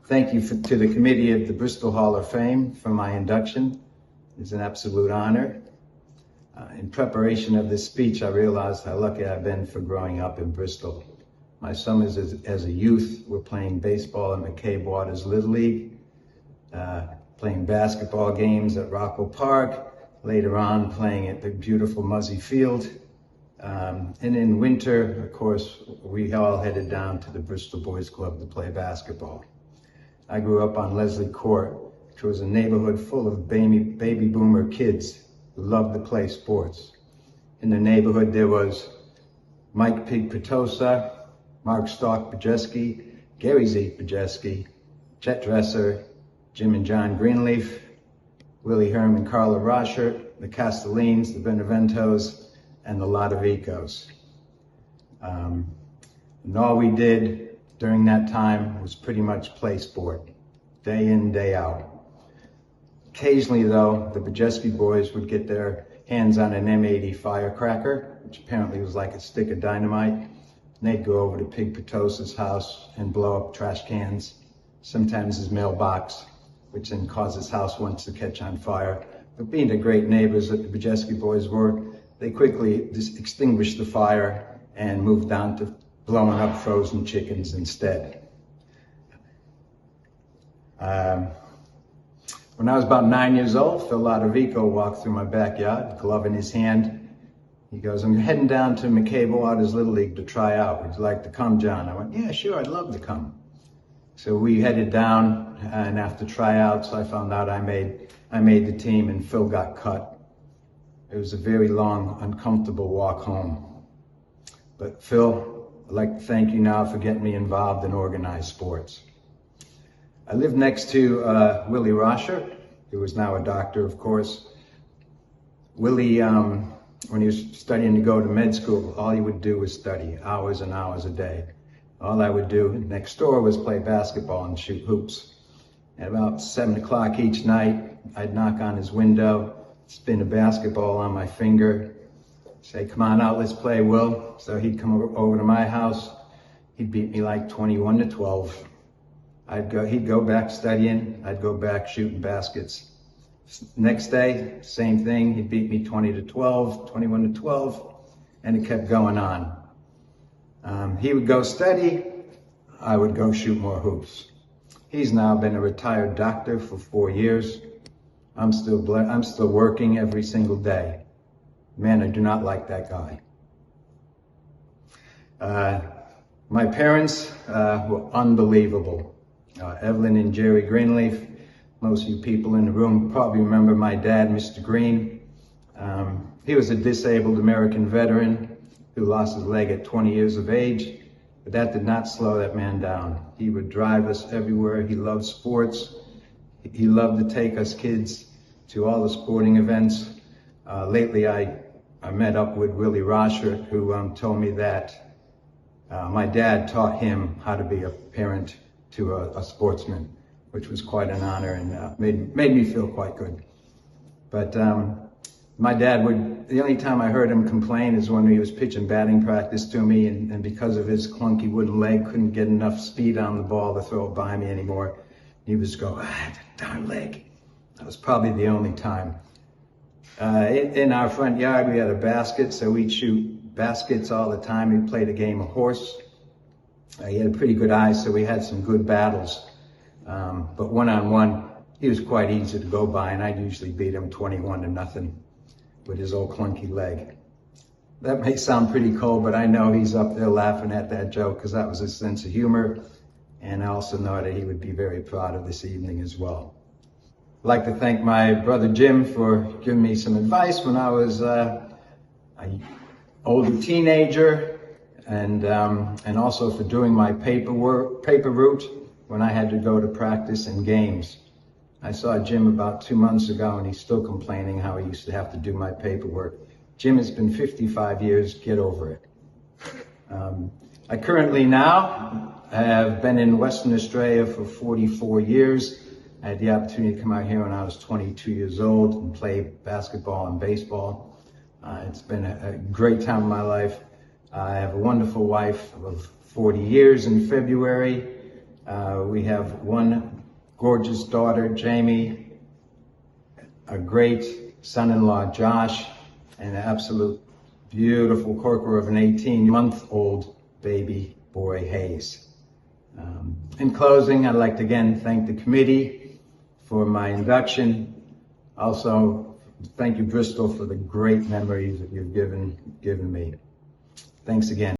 Thank you to the committee of the Bristol Hall of Fame for my induction. It's an absolute honor. In preparation of this speech, I realized how lucky I've been for growing up in Bristol. My summers as a youth were playing baseball at McCabe-Waters Little League, playing basketball games at Rocco Park, later on playing at the beautiful Muzzy Field. And in winter, of course, we all headed down to the Bristol Boys Club to play basketball. I grew up on Leslie Court, which was a neighborhood full of baby boomer kids who loved to play sports. In the neighborhood, there was Mike Pig Petosa, Mark Stark Bajeski, Gary Zeke Bajeski, Chet Dresser, Jim and John Greenleaf, Willie Herman, Carla Rochert, the Castellines, the Beneventos, and the Lodovicos. And all we did during that time was pretty much play sport, day in, day out. Occasionally, though, the Bajeski boys would get their hands on an M80 firecracker, which apparently was like a stick of dynamite, and they'd go over to Pig Petosa's house and blow up trash cans, sometimes his mailbox, which then caused his house once to catch on fire. But being the great neighbors that the Bajeski boys were, they quickly extinguished the fire and moved on to blowing up frozen chickens instead. When I was about 9 years old, Phil Lodovico walked through my backyard, glove in his hand. He goes, "I'm heading down to McCabe-Waters Little League to try out. Would you like to come, John?" I went, "Yeah, sure, I'd love to come." So we headed down, and after tryouts, I found out I made the team, and Phil got cut. It was a very long, uncomfortable walk home. But Phil, I'd like to thank you now for getting me involved in organized sports. I lived next to Willie Rochert, who is now a doctor, of course. Willie, when he was studying to go to med school, all he would do was study, hours and hours a day. All I would do next door was play basketball and shoot hoops. At about 7 o'clock each night, I'd knock on his window, spin a basketball on my finger, say, "Come on out, let's play, Will." So he'd come over to my house. He'd beat me like 21 to 12. He'd go back studying. I'd go back shooting baskets. Next day, same thing. He'd beat me 20 to 12, 21 to 12, and it kept going on. He would go study. I would go shoot more hoops. He's now been a retired doctor for 4 years. I'm still working every single day. Man, I do not like that guy. My parents were unbelievable. Evelyn and Jerry Greenleaf. Most of you people in the room probably remember my dad, Mr. Green. He was a disabled American veteran who lost his leg at 20 years of age, but that did not slow that man down. He would drive us everywhere. He loved sports. He loved to take us kids to all the sporting events. Lately, I met up with Willie Rochert, who told me that my dad taught him how to be a parent to a sportsman, which was quite an honor and made me feel quite good. But my dad the only time I heard him complain is when he was pitching batting practice to me, and because of his clunky wooden leg, couldn't get enough speed on the ball to throw it by me anymore. He would just go, "Ah, darn leg." That was probably the only time. In our front yard, we had a basket, so we'd shoot baskets all the time. We played a game of horse. He had a pretty good eye, so we had some good battles. But one-on-one, he was quite easy to go by, and I'd usually beat him 21 to nothing with his old clunky leg. That may sound pretty cold, but I know he's up there laughing at that joke because that was his sense of humor. And I also know that he would be very proud of this evening as well. I'd like to thank my brother Jim for giving me some advice when I was an older teenager, and also for doing my paper route when I had to go to practice and games. I saw Jim about 2 months ago, and he's still complaining how he used to have to do my paperwork. Jim, has been 55 years, get over it. I currently now have been in Western Australia for 44 years. I had the opportunity to come out here when I was 22 years old and play basketball and baseball. It's been a great time in my life. I have a wonderful wife of 40 years in February. We have one gorgeous daughter, Jamie, a great son-in-law, Josh, and an absolute beautiful corker of an 18-month-old baby boy, Hayes. In closing, I'd like to again thank the committee for my induction. Also, thank you, Bristol, for the great memories that you've given me. Thanks again.